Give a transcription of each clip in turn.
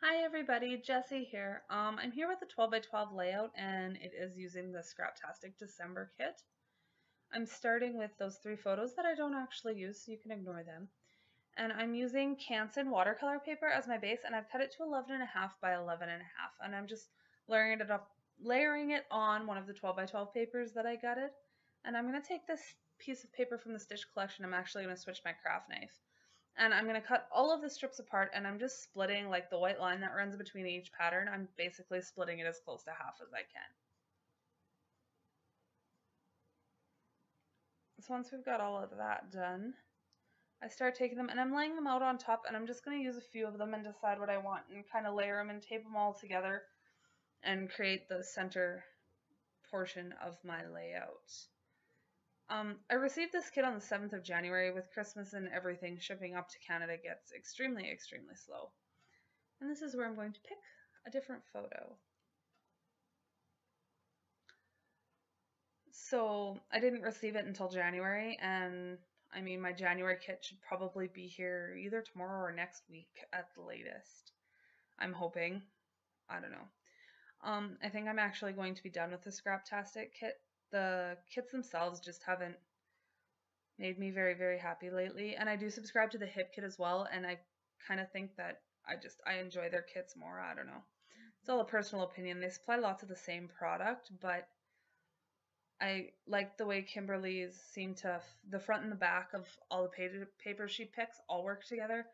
Hi everybody, Jessie here. I'm here with the 12 by 12 layout and it is using the Scraptastic December kit. I'm starting with those 3 photos that I don't actually use, so you can ignore them. And I'm using Canson watercolor paper as my base, and I've cut it to 11.5 by 11.5, and I'm just layering it on one of the 12 by 12 papers that I gutted. And I'm going to take this piece of paper from the Stitch collection. I'm actually going to switch my craft knife. And I'm going to cut all of the strips apart, and I'm just splitting like the white line that runs between each pattern. I'm basically splitting it as close to half as I can. So once we've got all of that done, I start taking them and I'm laying them out on top, and I'm just going to use a few of them and decide what I want and kind of layer them and tape them all together and create the center portion of my layout. I received this kit on the 7th of January. With Christmas and everything, shipping up to Canada gets extremely, extremely slow. And this is where I'm going to pick a different photo. So I didn't receive it until January, and I mean, my January kit should probably be here either tomorrow or next week at the latest. I'm hoping. I don't know. I think I'm actually going to be done with the Scraptastic kit. The kits themselves just haven't made me very, very happy lately. And I do subscribe to the Hip kit as well, and I kind of think that I enjoy their kits more. I don't know. It's all a personal opinion. They supply lots of the same product, but I like the way Kimberly's seem to, the front and the back of all the paper she picks all work together,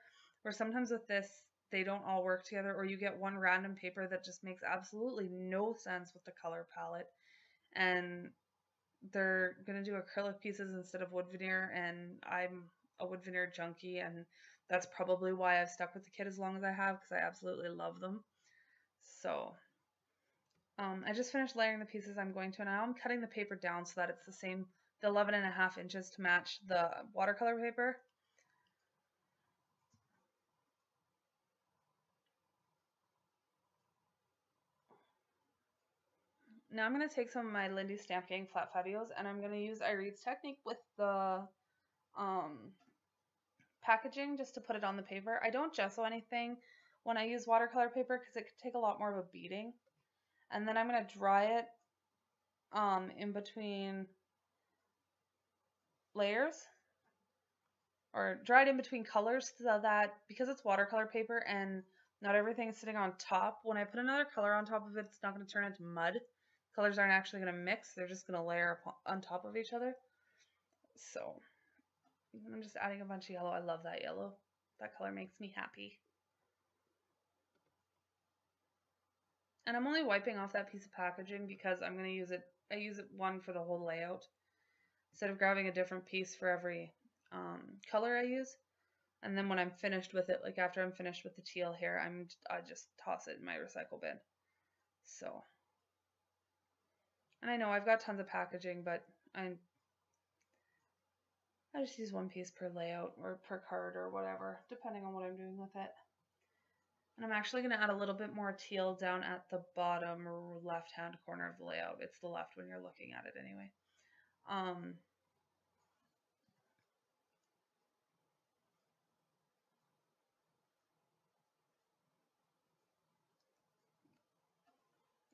where sometimes with this, they don't all work together, or you get one random paper that just makes absolutely no sense with the color palette. And they're going to do acrylic pieces instead of wood veneer, and I'm a wood veneer junkie, and that's probably why I've stuck with the kit as long as I have, because I absolutely love them. So I just finished layering the pieces I'm going to, and now I'm cutting the paper down so that it's the same, the 11.5 inches to match the watercolor paper. Now I'm going to take some of my Lindy Stamp Gang Flat Fabios, and I'm going to use Irene's technique with the packaging just to put it on the paper. I don't gesso anything when I use watercolor paper because it could take a lot more of a beating. And then I'm going to dry it in between layers, or dry it in between colors, so that because it's watercolor paper and not everything is sitting on top, when I put another color on top of it, it's not going to turn into mud. Colors aren't actually going to mix, they're just going to layer on top of each other. So I'm just adding a bunch of yellow. I love that yellow. That color makes me happy. And I'm only wiping off that piece of packaging because I'm going to use it. I use it one for the whole layout instead of grabbing a different piece for every color I use. And then when I'm finished with it, like after I'm finished with the teal here, I just toss it in my recycle bin. So, and I know I've got tons of packaging, but I just use one piece per layout or per card or whatever, depending on what I'm doing with it. And I'm actually going to add a little bit more teal down at the bottom left-hand corner of the layout. It's the left when you're looking at it anyway.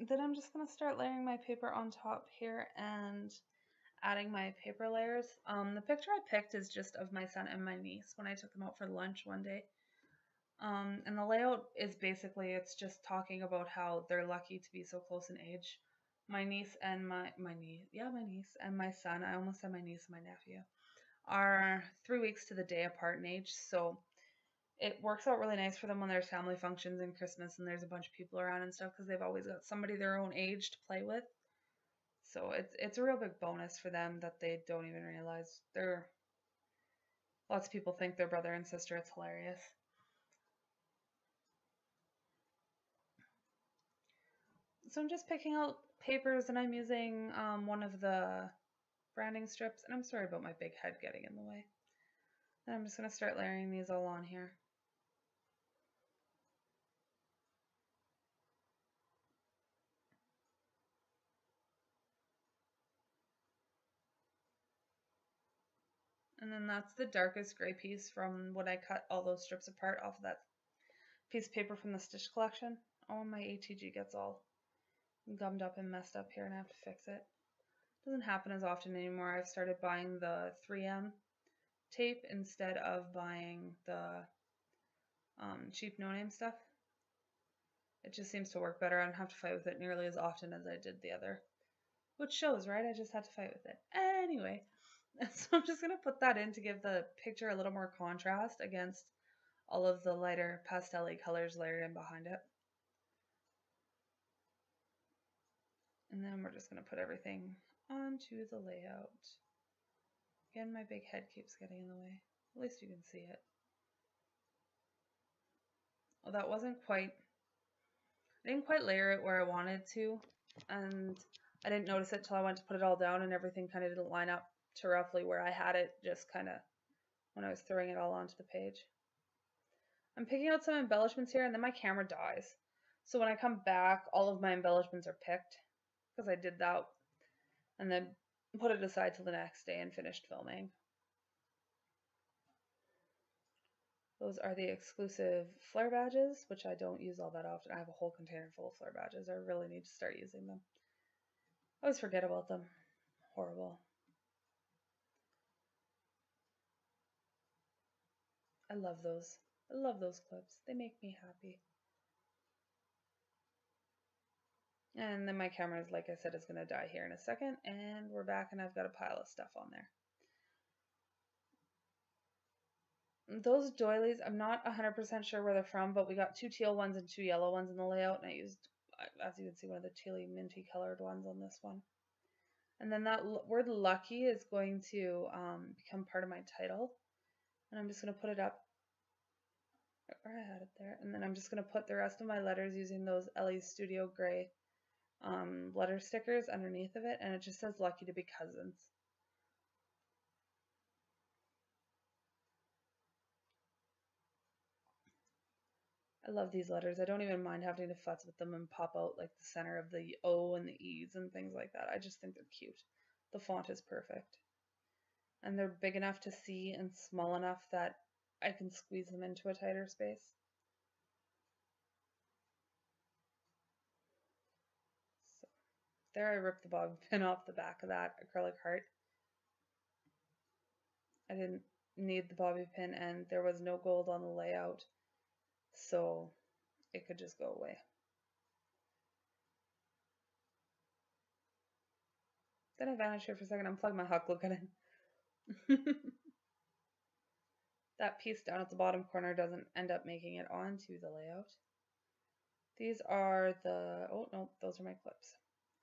Then I'm just going to start layering my paper on top here and adding my paper layers. The picture I picked is just of my son and my niece when I took them out for lunch one day. And the layout is basically, it's just talking about how they're lucky to be so close in age. My niece and my niece and my son, I almost said my niece and my nephew, are 3 weeks to the day apart in age. So it works out really nice for them when there's family functions and Christmas and there's a bunch of people around and stuff, because they've always got somebody their own age to play with. So it's a real big bonus for them that they don't even realize. Lots of people think they're brother and sister. It's hilarious. So I'm just picking out papers, and I'm using one of the branding strips, and I'm sorry about my big head getting in the way. And I'm just going to start layering these all on here. And then that's the darkest gray piece from when I cut all those strips apart off of that piece of paper from the stitch collection. Oh, my ATG gets all gummed up and messed up here and I have to fix it. Doesn't happen as often anymore. I've started buying the 3M tape instead of buying the cheap no-name stuff. It just seems to work better. I don't have to fight with it nearly as often as I did the other. Which shows, right? I just had to fight with it. Anyway, so I'm just going to put that in to give the picture a little more contrast against all of the lighter pastel-y colors layered in behind it. And then we're just going to put everything onto the layout. Again, my big head keeps getting in the way. At least you can see it. Well, that wasn't quite, I didn't quite layer it where I wanted to, and I didn't notice it till I went to put it all down and everything kind of didn't line up to roughly where I had it, just kind of when I was throwing it all onto the page. I'm picking out some embellishments here and then my camera dies. So when I come back, all of my embellishments are picked because I did that and then put it aside till the next day and finished filming. Those are the exclusive flare badges, which I don't use all that often. I have a whole container full of flare badges. I really need to start using them. I always forget about them. Horrible. I love those. I love those clips. They make me happy. And then my camera, like I said, is going to die here in a second. And we're back and I've got a pile of stuff on there. Those doilies, I'm not 100% sure where they're from, but we got 2 teal ones and 2 yellow ones in the layout. And I used, as you can see, one of the tealy minty colored ones on this one. And then that word lucky is going to become part of my title. And I'm just going to put it up where I had it there. And then I'm just going to put the rest of my letters using those Ellie's Studio Gray letter stickers underneath of it. And it just says lucky to be cousins. I love these letters. I don't even mind having to futz with them and pop out like the center of the O and the E's and things like that. I just think they're cute. The font is perfect. And they're big enough to see and small enough that I can squeeze them into a tighter space. So there I ripped the bobby pin off the back of that acrylic heart. I didn't need the bobby pin and there was no gold on the layout, so it could just go away. Then I vanished here for a second, unplug my hook, look at it. That piece down at the bottom corner doesn't end up making it onto the layout. These are the, oh no, those are my clips.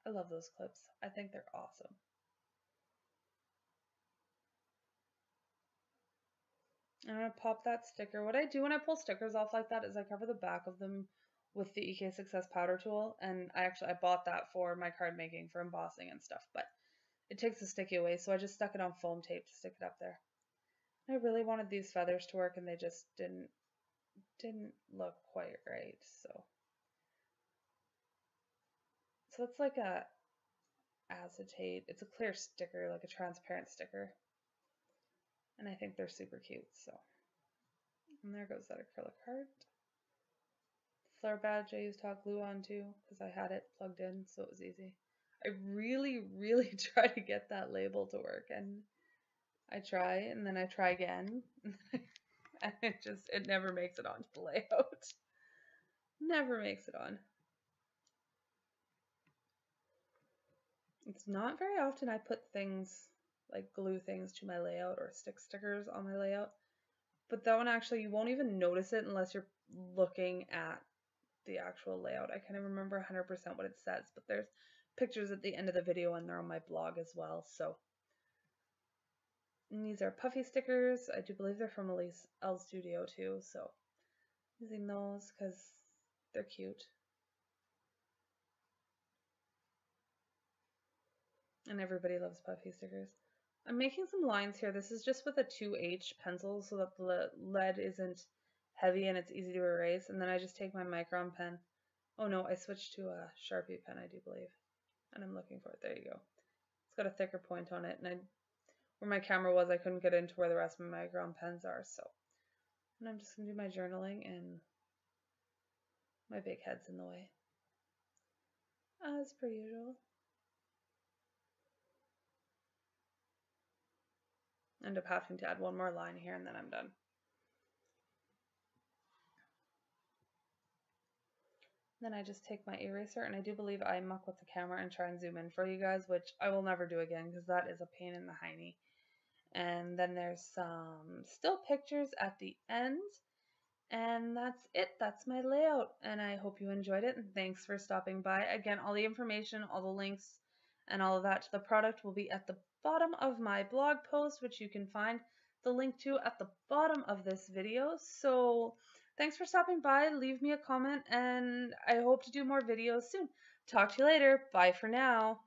I love those clips. I think they're awesome. I'm going to pop that sticker. What I do when I pull stickers off like that is I cover the back of them with the EK Success powder tool, and I bought that for my card making for embossing and stuff, but it takes the sticky away, so I just stuck it on foam tape to stick it up there. I really wanted these feathers to work and they just didn't look quite right, so it's like a acetate, it's a clear sticker, like a transparent sticker, and I think they're super cute. So, and there goes that acrylic heart. Flare badge I used hot glue on too because I had it plugged in, so it was easy. I really try to get that label to work, and I try and then I try again and it never makes it onto the layout. Never makes it on. It's not very often I put things like glue things to my layout or stick stickers on my layout, but that one actually you won't even notice it unless you're looking at the actual layout. I can't even remember 100% what it says, but there's pictures at the end of the video and they're on my blog as well. So, and these are puffy stickers. I do believe they're from Elise L Studio too, so using those because they're cute. And everybody loves puffy stickers. I'm making some lines here. This is just with a 2H pencil so that the lead isn't heavy and it's easy to erase. And then I just take my Micron pen. Oh no, I switched to a Sharpie pen, I do believe. And I'm looking for it. There you go. It's got a thicker point on it. And where my camera was, I couldn't get into where the rest of my Micron pens are. So, and I'm just going to do my journaling and My big head's in the way, as per usual. End up having to add one more line here and then I'm done. Then I just take my eraser, and I do believe I muck with the camera and try and zoom in for you guys, which I will never do again because that is a pain in the hiney. And then there's some still pictures at the end. And that's it. That's my layout. And I hope you enjoyed it. And thanks for stopping by. Again, all the information, all the links, and all of that to the product will be at the bottom of my blog post, which you can find the link to at the bottom of this video. So thanks for stopping by. Leave me a comment, and I hope to do more videos soon. Talk to you later. Bye for now.